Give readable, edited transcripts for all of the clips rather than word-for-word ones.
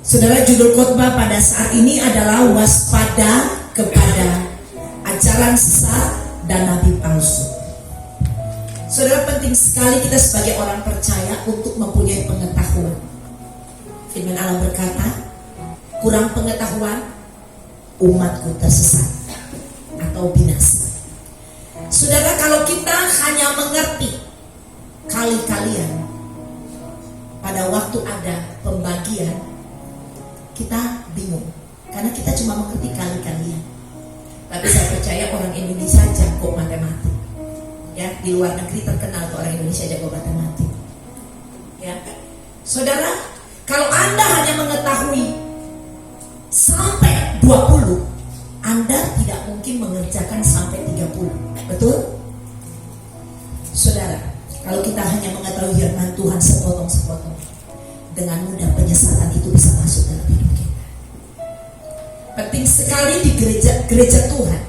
Saudara, judul khotbah pada saat ini adalah waspada kepada ajaran sesat dan nabi palsu. Saudara, penting sekali kita sebagai orang percaya untuk mempunyai pengetahuan. Firman Allah berkata, kurang pengetahuan, umatku tersesat atau binasa. Saudara, kalau kita hanya mengerti kali-kalian pada waktu ada pembagian, kita bingung karena kita cuma mengerti kali-kalian. Tapi saya percaya orang Indonesia jago matematik. Ya, di luar negeri terkenal tuh orang Indonesia jago matematik. Ya, saudara, kalau Anda hanya mengetahui sampai 20, Anda tidak mungkin mengerjakan sampai 30. Betul? Saudara, kalau kita hanya mengetahui firman Tuhan sepotong-sepotong, dengan mudah penyesatan itu bisa masuk dalam hidup kita. Penting sekali di gereja Tuhan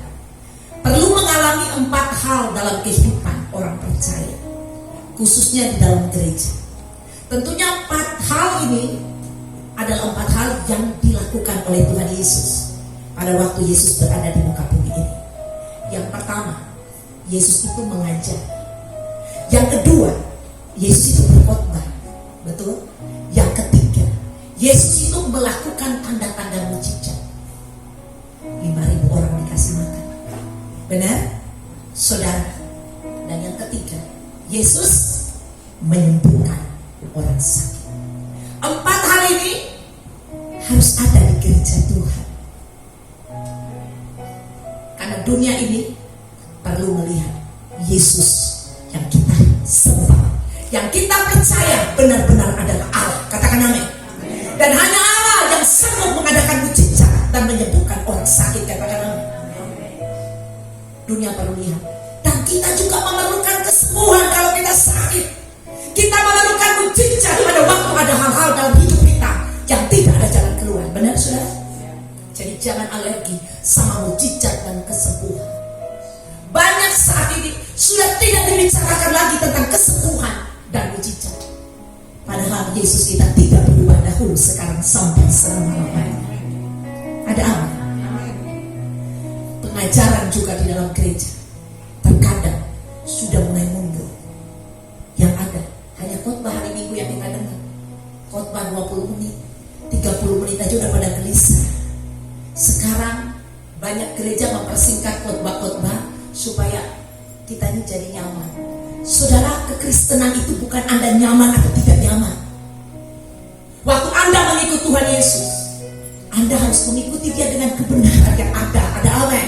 perlu mengalami 4 hal dalam kehidupan orang percaya, khususnya di dalam gereja. Tentunya 4 hal ini adalah 4 hal yang dilakukan oleh Tuhan Yesus pada waktu Yesus berada di muka bumi ini. Yang pertama, Yesus itu mengajar. Yang kedua, Yesus itu berkhotbah. Betul? Yang ketiga, Yesus itu melakukan tanda-tanda mujizat. 5.000 orang dikasih makan. Benar? Saudara. Dan yang ketiga, Yesus menyembuhkan orang sakit. 4 hal ini harus ada di gereja Tuhan. Karena dunia ini perlu melihat Yesus yang kita sembah, yang kita percaya benar-benar adalah Allah. Katakan amin. Dan hanya Allah yang sanggup mengadakan mujizat dan menyembuhkan orang sakit. Katakan amin. Dunia perlu lihat. Dan kita juga memerlukan kesembuhan kalau kita sakit. Kita memerlukan mujizat pada waktu ada hal-hal dalam hidup kita yang tidak ada jalan keluar. Benar, saudara? Jadi jangan alergi sama mujizat dan kesembuhan. Banyak saat ini sudah tidak dibicarakan lagi tentang kesembuhan dan mujizat. Padahal Yesus kita tidak berubah dahulu, sekarang sampai selama-lamanya. Ada apa? Pengajaran juga di dalam gereja terkadang sudah mulai mundur. Yang ada hanya khotbah hari Minggu yang kita dengar. Khotbah 20 menit, 30 menit aja udah pada gelisah. Sekarang banyak gereja mempersingkat khotbah-khotbah supaya kita ini jadi nyaman. Saudara, kekristenan itu bukan Anda nyaman atau tidak nyaman. Waktu Anda mengikut Tuhan Yesus, Anda harus mengikuti Dia dengan kebenaran yang ada. Ada amin.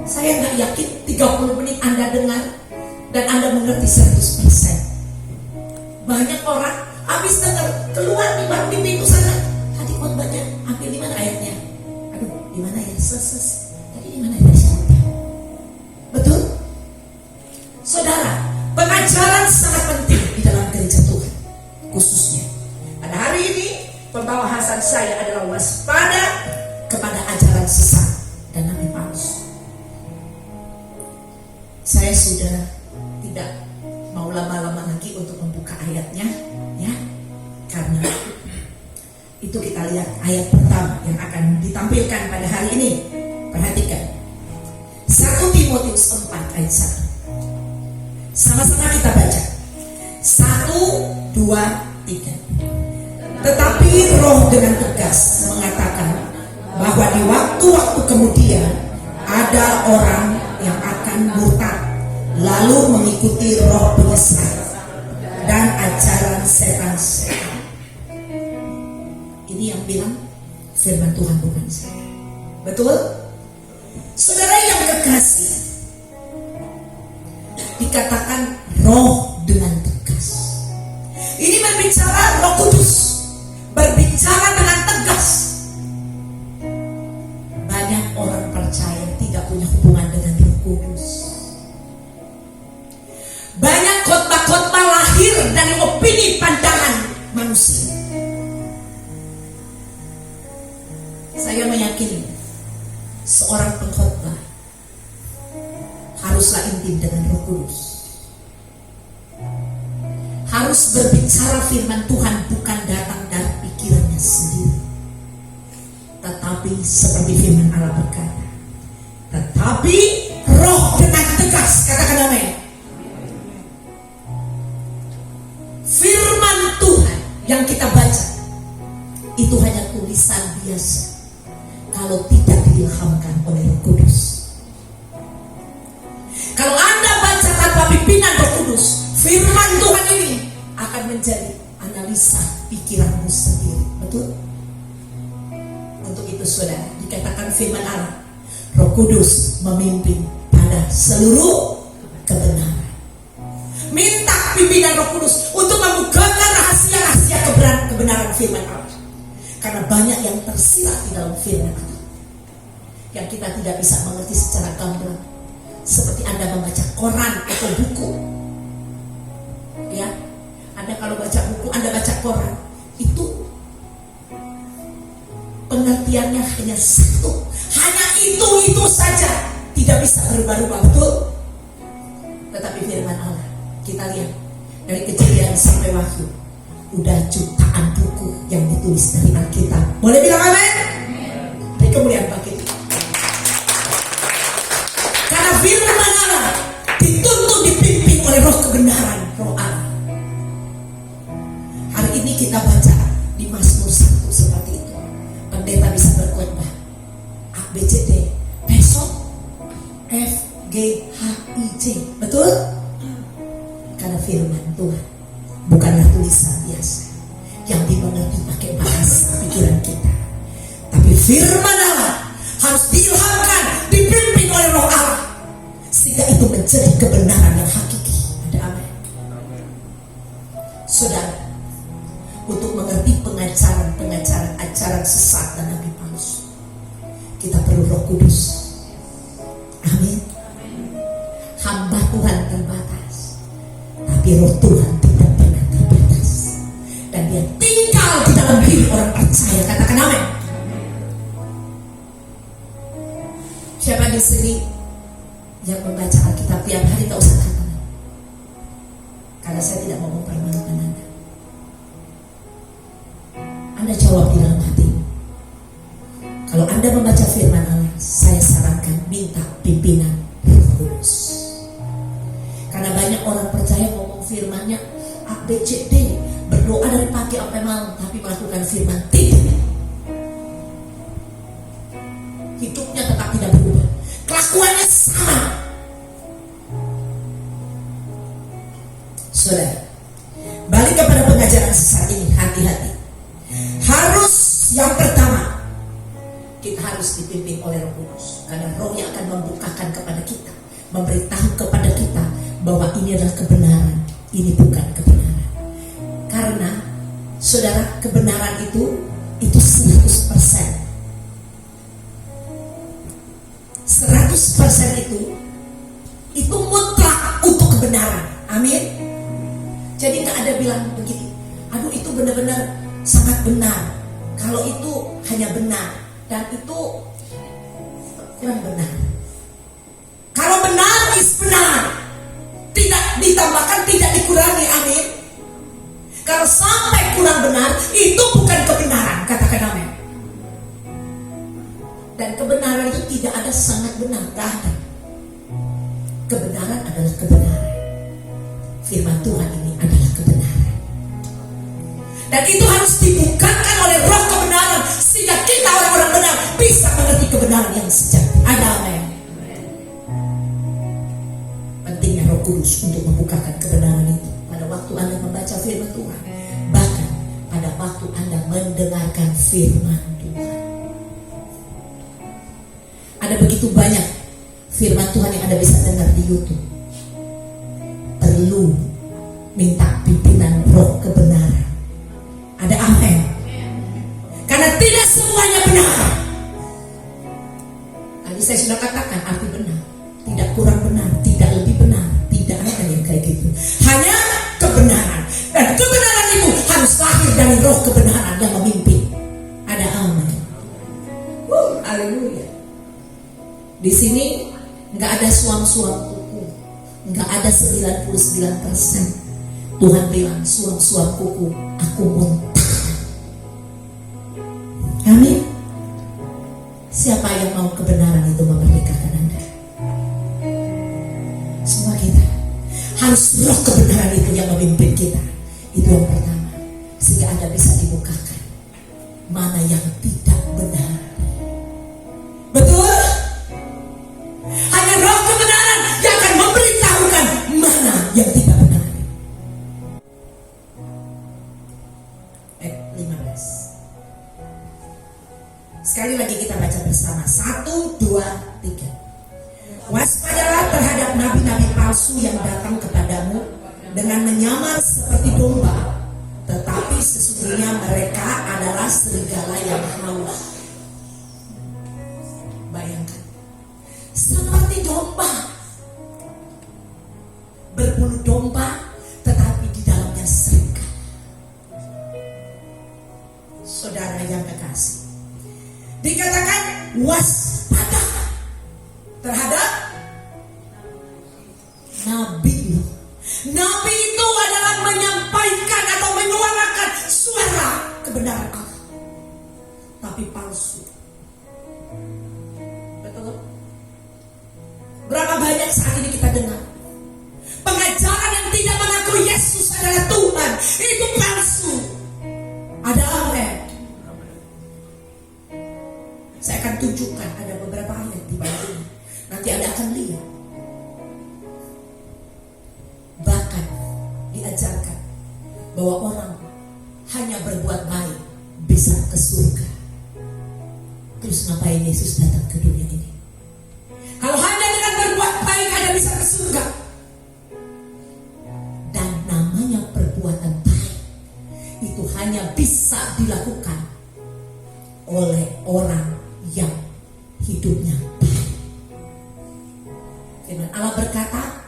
Saya nggak yakin 30 menit Anda dengar dan Anda mengerti 100%. Banyak orang habis dengar keluar di baru di pintu sana. Tadi khotbahnya ambil di mana ayatnya? Aduh, di mana ya? Tadi di mana ya? Betul? Saudara, pengajaran sangat penting di dalam gereja Tuhan. Khususnya pada hari ini, pembahasan saya adalah waspada kepada ajaran sesat dan nabi palsu. Saya sudah tidak mau lama-lama lagi untuk membuka ayatnya, ya, karena itu kita lihat ayat pertama yang akan ditampilkan pada hari ini. Perhatikan 1 Timotius 4 ayat 1. Sama-sama kita baca 1, 2, 3. Tetapi Roh dengan tegas mengatakan bahwa di waktu-waktu kemudian ada orang yang akan murtad, lalu mengikuti roh penyesat dan ajaran setan-setan. Ini yang bilang firman Tuhan, bukan saya. Betul? Saudara yang kekasih, dikatakan roh dengan tegas. Ini berbicara Roh Kudus, berbicara dengan tegas. Banyak orang percaya tidak punya hubungan dengan Roh Kudus. Banyak khotbah-khotbah lahir dari opini pandangan manusia. Saya meyakini seorang pengkhotbah haruslah intim dengan Roh Kudus. Harus berbicara firman Tuhan, bukan datang Tetapi seperti firman Allah berkata, tetapi roh dengan tegas, katakan amin. Firman Tuhan yang kita baca itu hanya tulisan biasa kalau tidak diilhamkan oleh Roh Kudus. Kalau Anda baca tanpa pimpinan Roh Kudus, firman Tuhan ini akan menjadi analisa pikiranmu sendiri. Betul? Untuk itu saudara, dikatakan firman Allah, Roh Kudus memimpin pada seluruh kebenaran. Minta pimpinan Roh Kudus untuk membukakan rahasia-rahasia kebenaran firman Allah. Karena banyak yang tersirat di dalam firman Allah yang kita tidak bisa mengerti secara gamblang. Seperti Anda membaca koran atau buku, ya, Anda kalau baca buku, Anda baca koran, itu pengertiannya hanya satu, hanya itu saja, tidak bisa berubah-ubah, betul? Tetapi firman Allah, kita lihat dari Kejadian sampai Wahyu, udah jutaan buku yang ditulis dari Alkitab. Boleh bilang amin? Dari kemuliaan bagi kita. Karena firman Allah dituntun dipimpin oleh roh kebenaran, roh Allah. Hari ini kita baca di Mazmur 1 seperti itu. Pendeta bisa berkhotbah A, B, C, D. Besok F, G, H, I, J. Betul? Karena firman Tuhan bukanlah tulisan biasa yang dimengerti pakai bahasa pikiran kita, tapi firman Allah harus diilhamkan, dipimpin oleh roh Allah, sehingga itu menjadi kebenaran yang hakiki. Ada amin? Saudara, untuk mengerti pengajaran ajaran sesat dan nabi palsu, kita perlu Roh Kudus. Amin. Hamba Tuhan terbatas, tapi Roh Tuhan tidak pernah terbatas, dan Dia tinggal di dalam diri orang percaya. Katakan amin. Siapa di sini yang membaca Alkitab tiap hari? Tak usah kata, karena saya tidak mau mempermalukan Anda. Anda jawab di dalam hati. Kalau Anda membaca firman Allah, saya sarankan minta pimpinan Roh Kudus. Karena banyak orang percaya ngomong firmannya A, B, C, D, berdoa dari pagi sampai malam, tapi melakukan firman tidak. Hidupnya tetap tidak berubah, kelakuannya sama. Saudara, balik kepada pengajaran sesat ini, hati-hati. Harus yang pertama, kita harus dipimpin oleh Roh Kudus, karena Roh yang akan membukakan kepada kita, memberitahu kepada kita bahwa ini adalah kebenaran, ini bukan kebenaran. Karena saudara, kebenaran itu 100%. 100% itu mutlak untuk kebenaran. Amin. Jadi gak ada bilang begini, aduh itu benar-benar sangat benar, kalau itu hanya benar, dan itu kurang benar. Kalau benar is benar, tidak ditambahkan, tidak dikurangi. Amin. Kalau sampai kurang benar, itu bukan kebenaran. Katakan amin. Dan kebenaran itu tidak ada sangat benar, tidak ada. Kebenaran adalah kebenaran. Firman Tuhan ini adalah kebenaran, dan itu harus dibukakan oleh roh kebenaran, sehingga kita orang-orang benar bisa mengerti kebenaran yang sejati. Ada amin. Pentingnya Roh Kudus untuk membukakan kebenaran itu pada waktu Anda membaca firman Tuhan, bahkan pada waktu Anda mendengarkan firman Tuhan. Ada begitu banyak firman Tuhan yang Anda bisa dengar di YouTube. Perlu minta pimpinan roh kebenaran. Ada amin. Karena tidak semuanya benar. Tadi saya sudah katakan arti benar, tidak kurang benar, tidak lebih benar, tidak ada yang kayak gitu. Hanya kebenaran, dan kebenaran itu harus lahir dari roh kebenaran yang memimpin. Ada amin. Haleluya. Di sini nggak ada suam-suam kuku, nggak ada 99%. Tuhan bilang suam-suam kuku aku muntah. Amin. mau kebenaran itu memerdekakan Anda. Semua kita harus roh kebenaran itu yang memimpin kita. Itu yang pertama, sehingga Anda bisa dibukakan mana yang tidak benar. Betul? Hanya roh kebenaran yang akan memberitahukan mana yang tidak benar. 15. Sekali lagi kita baca bersama. 1, 2, 3. Waspadalah terhadap nabi-nabi palsu yang datang kepadamu dengan menyamar seperti domba, tetapi sesungguhnya mereka adalah serigala yang haus. Bayangkan, seperti domba, berbulu domba, tetapi di dalamnya serigala. Saudara yang kekasih, dikatakan waspada terhadap nabi. Nabi itu adalah menyampaikan atau menyuarakan suara kebenaran Allah, tapi palsu. Betul? Berapa banyak saat ini kita dengar pengajaran yang tidak mengakui Yesus adalah Tuhan, itu palsu. Ada amen. Saya akan tunjukkan ada beberapa ayat di bawah ini. Nanti Anda akan lihat. Bahkan diajarkan bahwa orang hanya berbuat baik bisa ke surga. Terus ngapain Yesus datang ke dunia ini? Kalau hanya dengan berbuat baik Anda bisa ke surga. Dan namanya perbuatan baik itu hanya bisa dilakukan oleh orang yang hidupnya baik. Firman Allah berkata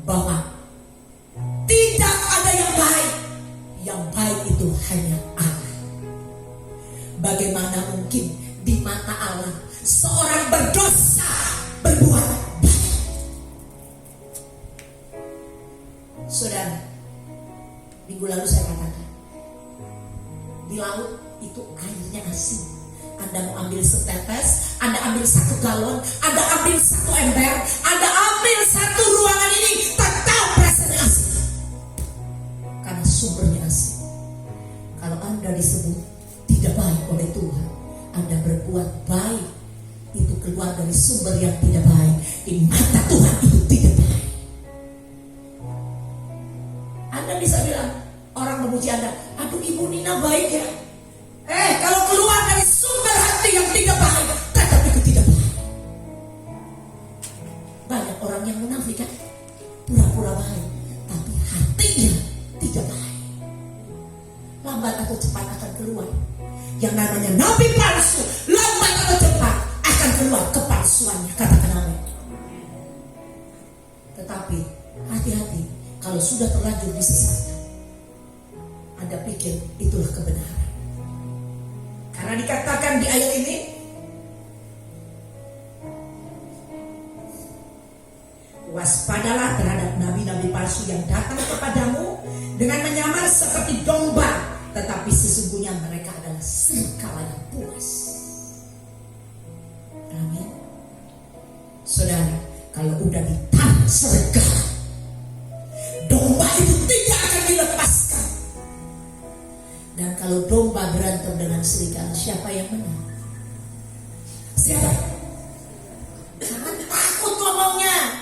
bahwa tidak ada yang baik. Yang baik itu hanya Allah. Bagaimana mungkin di mata Allah seorang berdosa berbuat baik? Saudara, minggu lalu saya katakan, di laut itu airnya asin. Anda mau ambil setetes, Anda ambil 1 galon, Anda ambil 1 ember, Anda ambil 1 ruangan ini, tetap rasanya asin. Karena sumbernya asin. Kalau Anda disebut tidak baik oleh Tuhan, Anda berbuat baik, itu keluar dari sumber yang tidak baik. Di mata Tuhan itu tidak baik. Anda bisa bilang, orang memuji Anda, aduh Ibu Nina baik ya. Kalau keluar dari sumber hati yang tidak baik, tetap itu tidak baik. Banyak orang yang munafik kan, pura-pura baik, tapi hatinya tidak baik. Lambat atau cepat akan keluar. Yang namanya nabi palsu, lambat atau cepat akan keluar kepalsuannya. Katakan amin. Tetapi hati-hati, kalau sudah terlanjur disesatkan, Anda pikir itulah kebenaran. Karena dikatakan di ayat ini, waspadalah terhadap nabi-nabi palsu yang datang kepadamu dengan menyamar seperti domba, tetapi sesungguhnya mereka adalah serigala yang buas. Amin. Saudara, kalau udah ditahan serigala, domba itu tidak akan dilepaskan. Dan kalau domba berantem dengan serigala, siapa yang menang? Siapa? Jangan takut ngomongnya.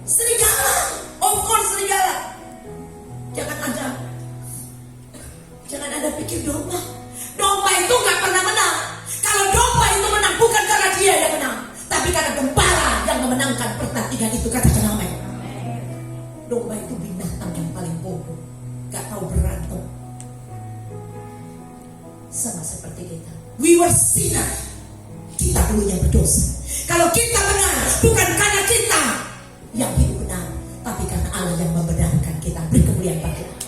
Serigala, of course serigala. Jangan ada pikir domba. Domba itu gak pernah menang. Kalau domba itu menang bukan karena dia yang menang, tapi karena gembala yang memenangkan pertandingan itu. Katakan amin. Domba itu binatang yang paling bodoh, gak tahu berantem. Sama seperti kita, we were sinner. Kita dulunya berdosa. Kalau kita benar, bukan karena kita yang hidup benar, tapi karena Allah yang membenarkan kita. Beri kemuliaan bagi Allah.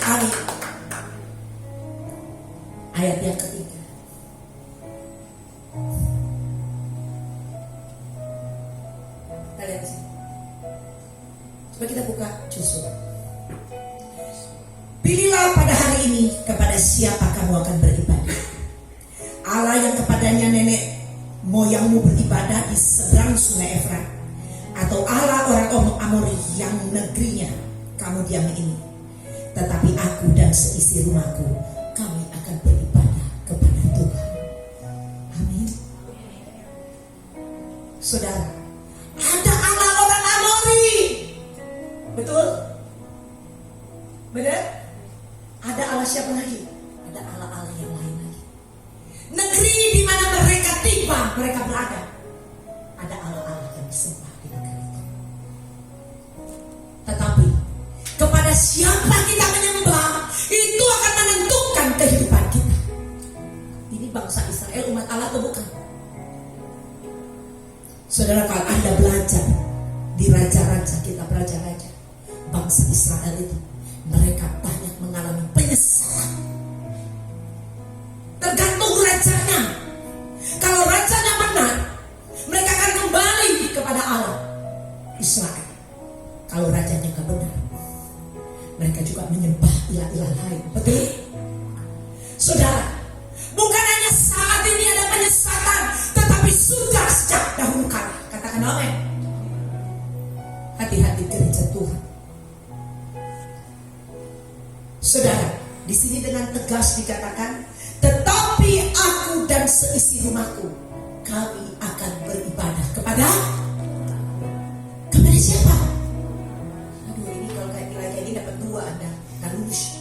Amin. Ayat yang ketiga. Kita lihat sini. Coba kita buka Yosua. Pilihlah pada hari ini kepada siapa kamu akan beribadah. kepadanya nenek moyangmu beribadah di seberang sungai Efrat, atau Allah orang Amori yang negerinya kamu diami ini. Tetapi aku dan seisi rumahku, kami akan beribadah kepada Tuhan. Amin. Saudara, ada Allah orang Amori. Betul? Benar? Ada Allah siapa lagi? Ada Allah-Allah yang lain lagi. Negeri di mana mereka tiba, mereka berada, ada Allah-Allah yang disembah di negeri itu. Tetapi kepada siapa kita menyembah, itu akan menentukan kehidupan kita. Ini bangsa Israel, umat Allah atau bukan? Saudara, kalau Anda belajar di raja-raja, kitab raja-raja, bangsa Israel itu mereka banyak mengalami penyesalan. Tergantung rajanya. Kalau rajanya benar, mereka akan kembali kepada Allah Israel. Kalau rajanya gak benar, mereka juga menyembah ilah-ilah lain. Betul? Saudara, bukan hanya saat ini ada penyesatan, tetapi sudah sejak dahulu kala. Katakan amin. Hati-hati gereja Tuhan. Saudara, di sini dengan tegas dikatakan, tetapi aku dan seisi rumahku, kami akan beribadah kepada siapa? Aduh, ini kalau kayak ini dapat 2 Anda gak lulus.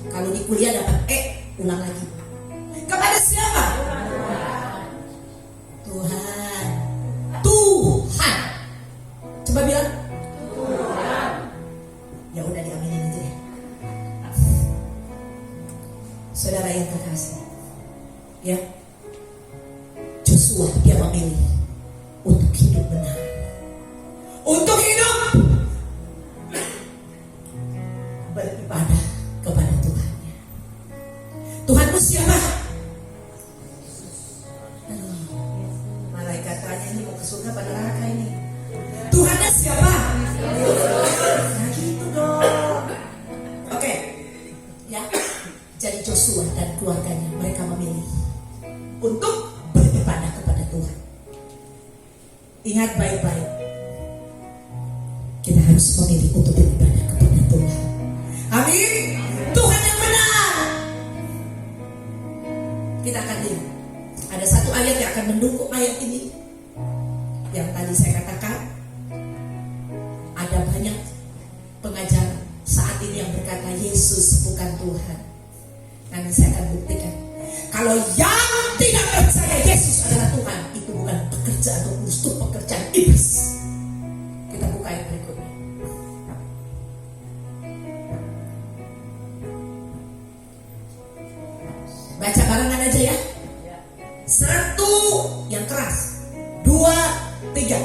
Kalau di kuliah dapat ulang lagi. Kepada siapa? Tuhan. Tuhan. Coba bilang Tuhan. Ya udah, diaminin aja deh. Saudara yang terkasih, ya, Joshua dia memilih untuk hidup benar, untuk hidup beribadah kepada Tuhannya. Tuhanmu siapa? Malaikat tanya, ini mau ke surga pada neraka ini? Tuhannya siapa? Nah gitu dong. Oke, ya. Jadi Joshua dan keluarganya, mereka memilih untuk beribadah kepada Tuhan. Ingat baik-baik, kita harus memilih untuk beribadah kepada Tuhan. Amin. Tuhan yang benar. Kita akan lihat ada satu ayat yang akan mendukung ayat ini. Yang tadi saya katakan, ada banyak pengajaran saat ini yang berkata Yesus bukan Tuhan. Nanti saya akan buktikan, kalau yang tidak percaya Yesus adalah Tuhan, itu bukan pekerjaan atau untuk pekerjaan iblis. Kita buka yang berikutnya. Baca barengan aja ya. 1 yang keras, 2, 3.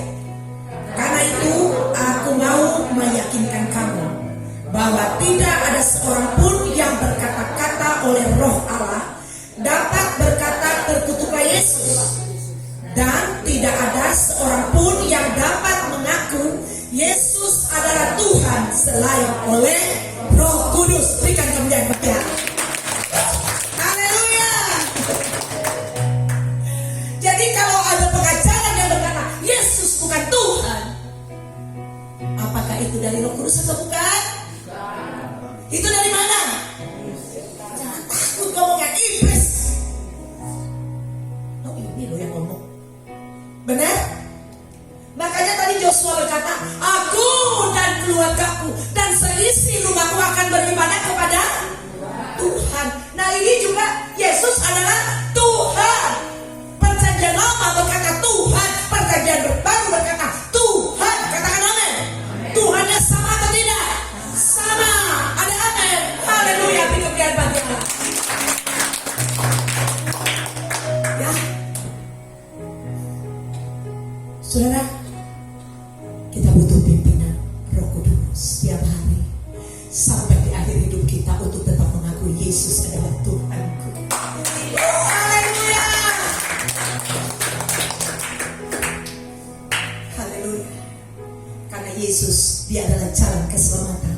Karena itu aku mau meyakinkan kamu bahwa tidak ada seorang pun yang berkata-kata oleh Roh Allah dapat berkata terkutuklah Yesus, dan tidak ada seorang pun yang dapat mengaku Yesus adalah Tuhan selain oleh Roh Kudus. Berikan kemuliaan bagi Allah. Haleluya. Jadi kalau ada pengajaran yang berkata Yesus bukan Tuhan, apakah itu dari Roh Kudus atau bukan? Itu dari mana? Jangan takut ngomongnya iblis. Oh, ini loh yang ngomong. Benar? Makanya tadi Joshua berkata, aku dan keluargaku dan seisi rumahku akan beribadah kepada Tuhan. Nah ini juga Yesus adalah Tuhan. Perjanjian lama berkata Tuhan, perjanjian baru berkata Tuhan. Katakan amin. Tuhannya sama atau tidak? Sama. Ada amin. Haleluya. Beri kemuliaan bagi Allah. Ya, saudara, kita butuh pimpinan Roh Kudus setiap hari sampai di akhir hidup kita untuk tetap mengakui Yesus adalah Tuhanku. Haleluya. Haleluya. Karena Yesus, dia adalah jalan keselamatan,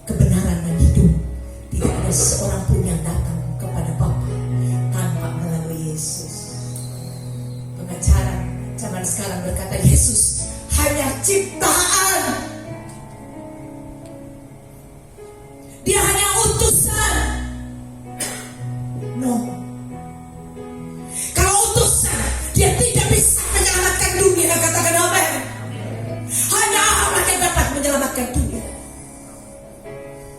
kebenaran dan hidup. Tidak ada seorang pun yang datang kepada Bapa tanpa melalui Yesus. ciptaan. Dia hanya utusan. No. Kalau utusan, dia tidak bisa menyelamatkan dunia. Katakan amin. Hanya Allah yang dapat menyelamatkan dunia.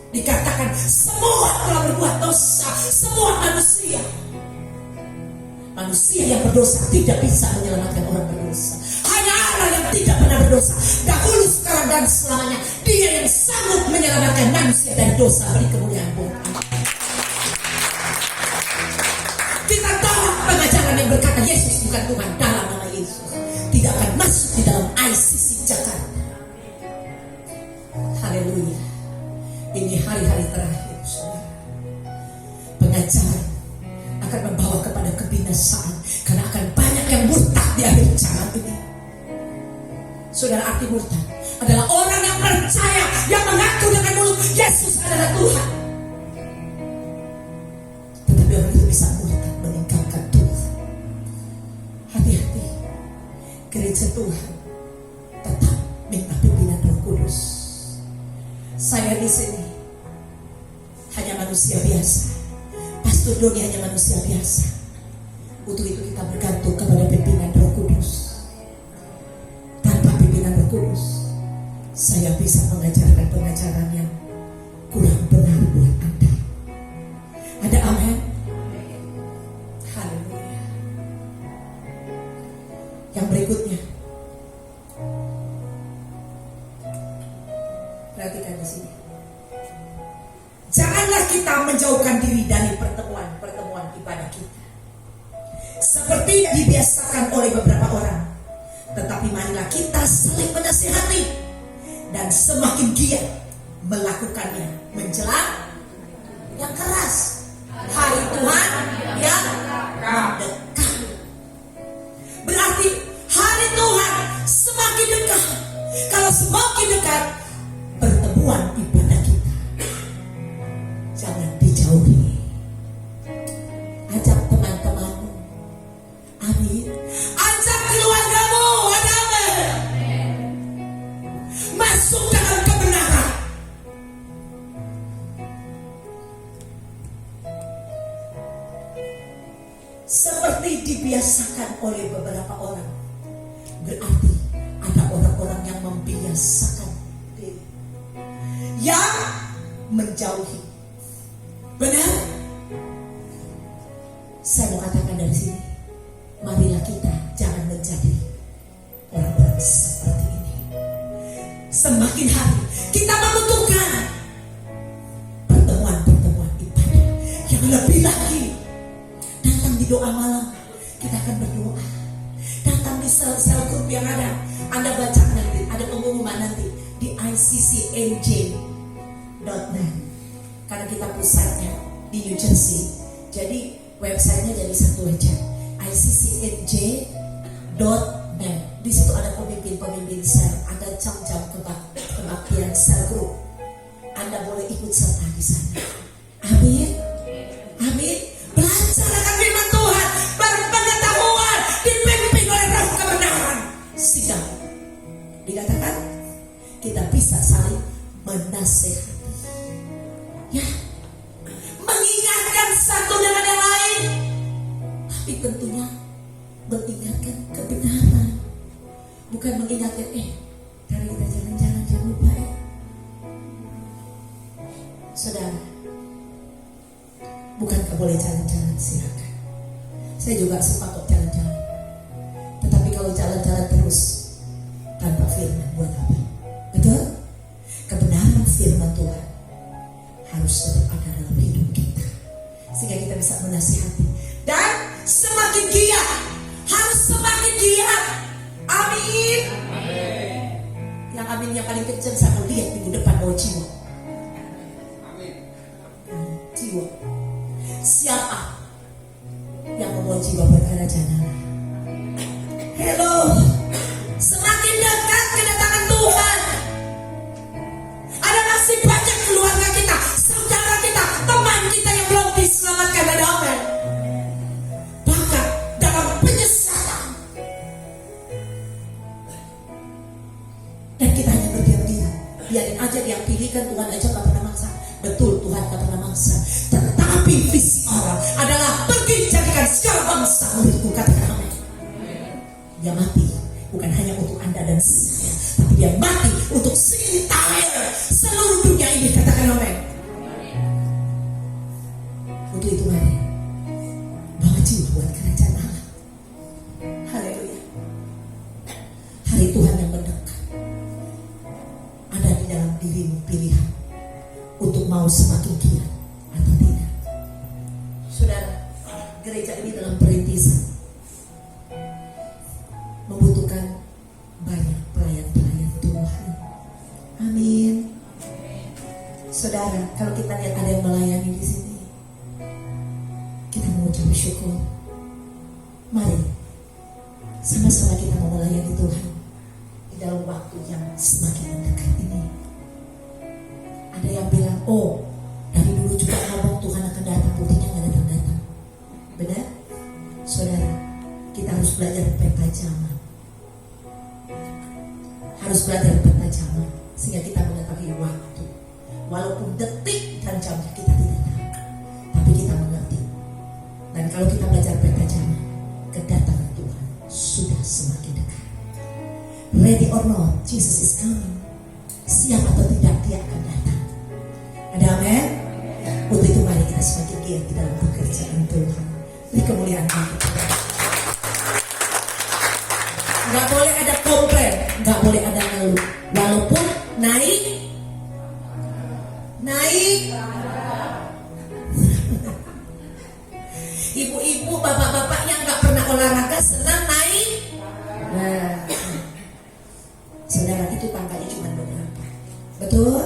Dikatakan semua telah berbuat dosa. Semua manusia. Manusia yang berdosa tidak bisa menyelamatkan orang berdosa. Hanya Allah yang tidak pernah berdosa, dahulu, sekarang, dan selamanya. Dia yang sanggup menyelamatkan manusia dari dosa. Beri kemuliaan buat Allah. Kita tahu pengajaran yang berkata Yesus bukan Tuhan dalam nama Yesus tidak akan masuk di dalam ICC Jakarta. Haleluya. Ini hari-hari terakhir, saudara. Pengajaran akan membawa kepada kebinasaan, karena akan banyak yang murtad di akhir zaman ini. Saudara, arti murtad adalah orang yang percaya, yang mengaku dengan mulut Yesus adalah Tuhan, tetapi orang itu bisa murtad, meninggalkan Tuhan. Hati-hati, gereja Tuhan tetap minta pimpinan Roh Kudus. Saya di sini hanya manusia biasa, Pastor Doni hanya manusia biasa. Untuk itu kita bergantung kepada pimpinan Roh Kudus. Tanpa pimpinan Roh Kudus, saya bisa mengajarkan pengajaran yang kurang benar buat Anda. Ada amin? Haleluya. Yang berikutnya, perhatikan di sini. Janganlah kita menjauhkan diri dari pertemuan ibadah kita, seperti dibiasakan oleh beberapa orang. Tetapi marilah kita saling menasihati, dan semakin giat melakukannya menjelang yang keras hari Tuhan yang dekat. Berarti hari Tuhan semakin dekat. Kalau semakin dekat, pertemuan ibadah kita jangan dijauhi. Ajak teman-temanmu, amin. Ajak keluargamu, amin. Masuk dalam kebenaran. Seperti dibiasakan oleh beberapa orang, berarti ada orang-orang yang membiasakan diri, yang menjauhi. Benar? Saya mau katakan dari sini, marilah kita jangan menjadi orang-orang seperti ini. Semakin hari kita membutuhkan pertemuan-pertemuan ibadah yang lebih lagi. Datang di doa malam, kita akan berdoa. Datang di sel-sel grup yang ada, Anda baca nanti, ada pengumuman nanti di iccnj.net. Karena kita pusatnya di New Jersey, jadi websitenya jadi satu aja, iccnj.net. Di situ ada pemimpin-pemimpin sel, ada jam-jam kebaktian sel group. Anda boleh ikut serta di sana. Amin, amin. Belajar akan firman Tuhan, berpengetahuan, dipimpin oleh Roh kebenaran. Sidang dikatakan kita bisa saling menasehati, ya, mengingatkan satu dengan yang lain, tapi tentunya mengingatkan kebenaran, bukan mengingatkan dari kita jalan-jalan jangan lupa saudara. Bukankah boleh jalan-jalan, silakan. Saya juga suka kok jalan-jalan, tetapi kalau jalan-jalan terus tanpa firman buat apa? Betul? Kebenaran firman Tuhan harus tetap ada dalam hidup kita, sehingga kita bisa menasihati. Dan semakin giat, harus semakin giat. Amin. Yang amin yang paling kecil saya mau lihat minggu depan bawa jiwa. Jiwa. Siapa yang membawa jiwa berkara janganlah. Hello. Semakin dekat kedatangan Tuhan, ada masih banyak keluarga kita, saudara kita, teman kita yang belum diselamatkan. Ada apa? Bahkan dalam penyesalan. biarin aja dia pilihkan, Tuhan aja gak pernah maksa. Betul, Tuhan gak pernah maksa. Tetapi visi Allah adalah pergi jadikan segala bangsa muridku. Katakan amin. Dia mati bukan hanya untuk Anda dan saya, tapi dia mati untuk seluruh dunia ini. Katakan amin. Untuk itu mari bawa jiwa buat kerajaan Allah. Haleluya. Hari Tuhan yang mendekat. Ada di dalam dirimu pilihan untuk mau semakin giat atau tidak. Saudara, gereja ini dalam perintisan membutuhkan banyak pelayan-pelayan Tuhan. Amin. Saudara, kalau kita lihat ada yang melayani di sini, kita mengucap syukur. Mari sama-sama kita mau melayani Tuhan di dalam waktu yang semakin mendekat ini. Ada yang bilang, oh dari dulu juga ngomong Tuhan akan datang, buktinya gak datang-datang. Benar? Saudara, kita harus belajar peta zaman. Harus belajar peta zaman sehingga kita mengetahui waktu. Walaupun detik dan jamnya kita tidak tahu, tapi kita mengerti. Dan kalau kita belajar peta zaman, kedatangan Tuhan sudah semakin dekat. Ready or not, Jesus is coming. Siap atau tidak, dia akan datang. Ada amin? Untuk itu mari kita semakin giat di dalam pekerjaan Tuhan. Beri kemuliaan bagi Tuhan. Gak boleh ada komplain, gak boleh ada ngeluh. Walaupun naik ibu-ibu, bapak-bapak yang gak pernah olahraga senang naik. Nah, saudara, itu tangkanya cuma beberapa. Betul?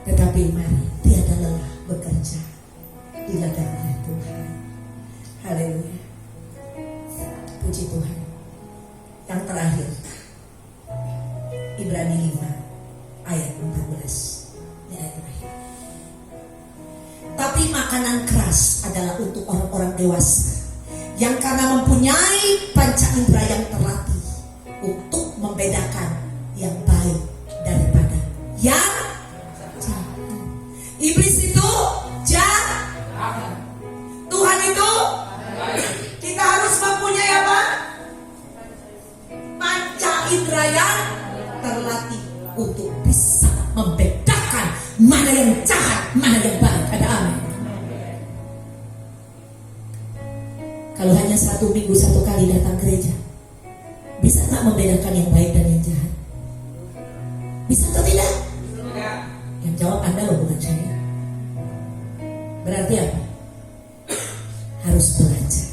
Tetapi mari tiada lelah bekerja di ladang Tuhan. Haleluya. Puji Tuhan. Yang terakhir, Ibrani 5 ayat 14. Ini ayat terakhir. Tapi makanan keras adalah untuk orang-orang dewasa yang karena mempunyai panca indera yang terlatih untuk membedakan yang baik daripada yang jahat. Iblis itu jahat, Tuhan itu baik. Kita harus mempunyai apa? Panca indera yang terlatih untuk bisa membedakan mana yang jahat, mana yang baik. Ada amin. Kalau hanya 1 minggu 1 kali datang gereja, bisa tak membedakan yang baik dan yang jahat? Bisa atau tidak? Yang jawab Anda loh, bukan saya. Berarti apa? Harus belajar.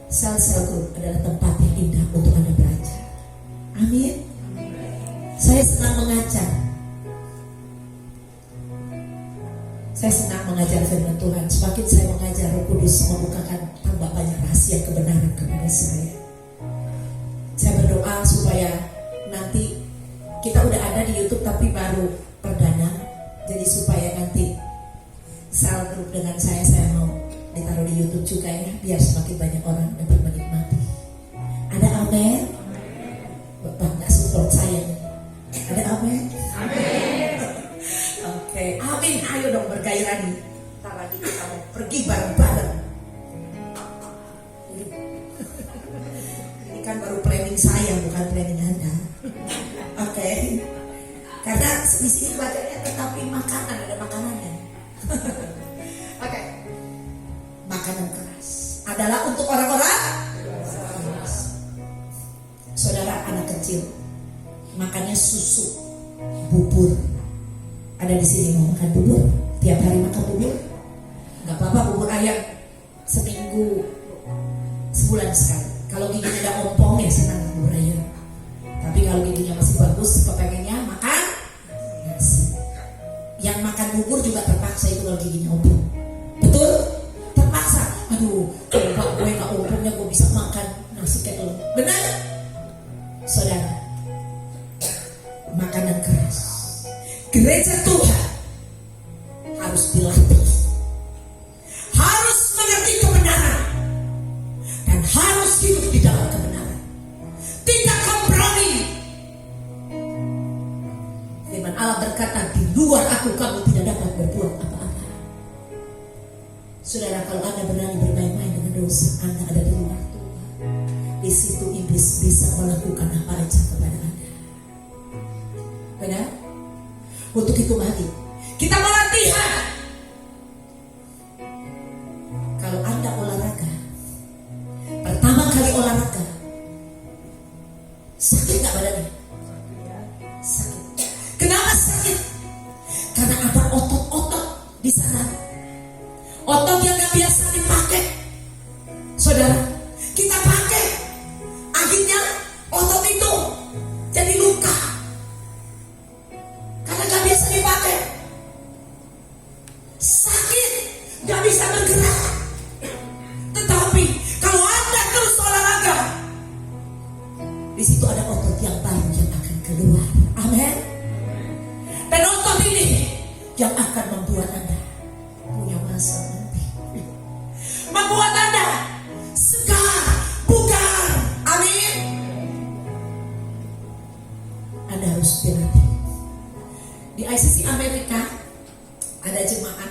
Sel-sel group adalah tempat yang indah untuk Anda belajar. Amin. Saya senang mengajar. Saya senang mengajar firman Tuhan. Semakin saya mengajar, Roh Kudus membukakan tambah banyak rahasia kebenaran kepada saya. Saya berdoa supaya nanti kita udah ada di YouTube tapi baru perdana. Jadi supaya nanti sel grup dengan saya mau ditaruh di YouTube juga ya, biar semakin banyak orang dapat menikmati. Ada amin? Bapak nggak support saya. Ada amin? Amin. Oke, amin. Ayo dong bergairah nih. Ntar lagi kita mau pergi bareng-bareng. Ini kan baru planning saya, bukan planning Anda. Oke. Karena di sini bacanya tetapi makanan, ada makanannya. Oke. Makanan keras adalah untuk orang-orang keras. Saudara, anak kecil makannya susu, bubur. Ada di sini mau makan bubur? Tiap hari makan bubur? Gak apa-apa, bubur ayam seminggu, sebulan sekali. Kalau giginya ada ompong ya senang bubur ayam. Tapi kalau giginya masih bagus, kepengennya makan nasi. Yang makan bubur juga terpaksa itu kalau giginya ompong. Betul? Terpaksa. Aduh, coba gue gak ompongnya gue bisa makan nasi kayak lo. Benar? Saudara, makanan keras. Gereja Tuhan harus dilatih, harus mengerti kebenaran, dan harus hidup di dalam kebenaran. Tidak kompromi. Allah berkata, di luar aku kamu tidak dapat berbuat apa-apa. Saudara, kalau Anda berani bermain-main dengan dosa, Anda ada di luar Tuhan. Di situ iblis bisa melakukan apa aja kepada Anda. Benar? Untuk itu mari kita mau latihan. Kalau Anda olahraga, pertama kali olahraga, sakit gak badannya? Sakit. Kenapa sakit? Karena ada otot-otot di sana. Otot yang gak biasa dipakai. Saudara, kita pakai, akhirnya otot itu jadi luka karena gak biasa dipakai. Sakit, gak bisa bergerak. Tetapi kalau Anda terus olahraga, di situ ada otot yang baru yang akan keluar. Amin. Dan otot ini yang akan membuat Anda punya masa nanti, membuat Anda segar, bugar. Amin. Anda harus berlatih. Di ICC Amerika ada jemaat,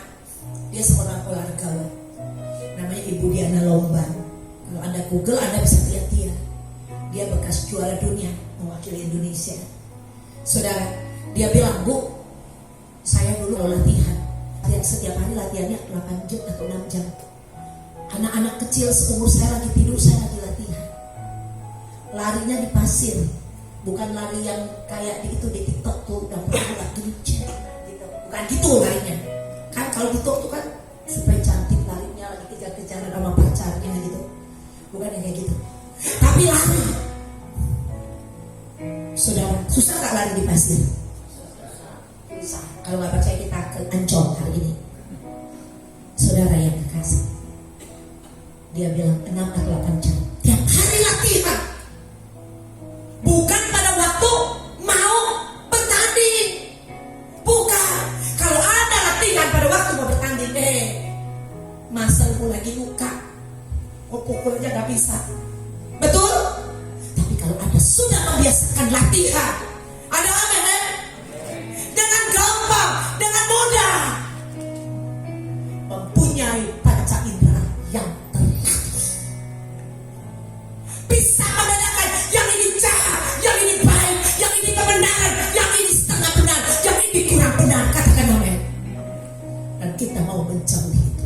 dia seorang olahragawan, namanya Ibu Diana Lomban. Kalau Anda Google, Anda bisa lihat dia. Dia bekas juara dunia mewakili Indonesia. Saudara, dia bilang, Bu, saya dulu kalau latihan setiap hari latihannya 8 jam atau 6 jam. Anak-anak kecil seumur saya lagi tidur, saya lagi latihan. Larinya di pasir, bukan lari yang kayak di TikTok tuh udah lagi gitu. Bukan gitu larinya. Kan kalau di TikTok tuh kan supaya cantik larinya, lagi kejar-kejaran sama pacarnya gitu. Bukan yang kayak gitu. Tapi lari. Saudara, susah gak lari di pasir? Susah. Kalau gak percaya kita ke Ancol hari ini. Saudara yang kekasih, dia bilang 6 atau 8 jam tiap hari latihan. Bukan pada waktu mau bertanding. Bukan. Kalau Anda latihan pada waktu mau bertanding, masalahmu lagi luka, pukulnya gak bisa. Betul? Tapi kalau Anda sudah membiasakan latihan, ada amin, dengan gampang, dengan mudah, mempunyai panca indera yang terlatih, bisa membedakan yang ini jahat, yang ini baik, yang ini kebenaran, yang ini setengah benar, yang ini kurang benar. Katakan amin. Dan kita mau menjauhi itu.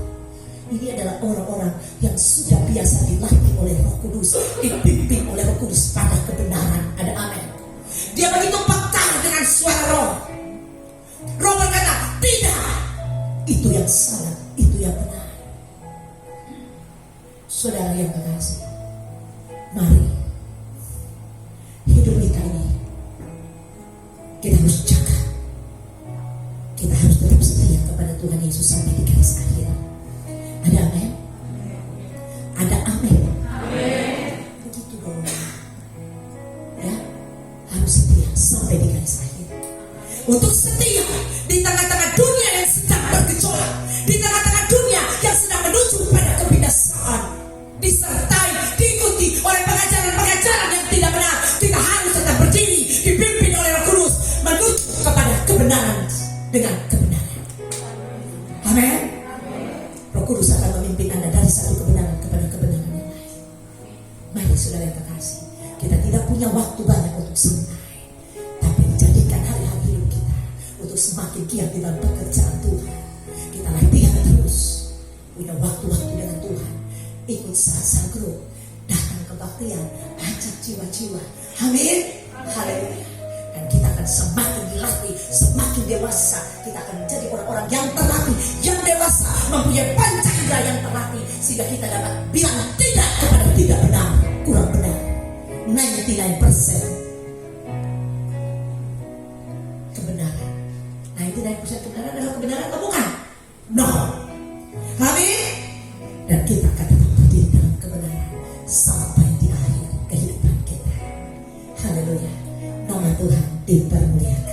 Ini adalah orang-orang yang sudah biasa dilatih oleh Roh Kudus, dipimpin oleh Roh Kudus pada kebenaran. Ada amin. Dia begitu peka dengan suara Roh. Roh berkata, tidak, itu yang salah, itu yang benar. Saudara yang kekasih, mari hidup kita ini kita harus jaga. Kita harus tetap setia kepada Tuhan Yesus sampai di garis akhir. Ada amin? Ada amin? Amin. Begitu dong. Ya, harus setia sampai di garis akhir. Untuk setia di tengah-tengah dunia yang sedang bergejolak, di tengah-tengah dunia yang sedang menuju pada kebinasaan, disertai, diikuti oleh pengajaran-pengajaran yang tidak benar, kita harus tetap berdiri, dipimpin oleh Roh Kudus menuju kepada kebenaran dengan kebenaran. Amin. Roh Kudus akan memimpin Anda dari satu kebenaran kepada kebenaran yang lain. Mari saudara yang terkasih, kita tidak punya waktu banyak untuk sebentar, tapi jadikan hari-hari hidup kita untuk semakin giat dalam pekerjaan Tuhan. Kita latihan terus, punya waktu-waktu dengan Tuhan, ikut saat-saat grup, datang kebaktian, ajak jiwa-jiwa. Amin. Haleluya. Dan kita akan semakin dilatih, semakin dewasa. Kita akan menjadi orang-orang yang terlatih, yang dewasa, mempunyai panca indera yang terlatih, sehingga kita dapat bilang tidak kepada tidak benar, kurang benar. 99% kebenaran. 99% kebenaran adalah kebenaran atau bukan? No. Amin. Dan kita akan tetap berdiri dalam kebenaran sampai di akhir kehidupan kita. Haleluya. Nama Tuhan dipermuliakan.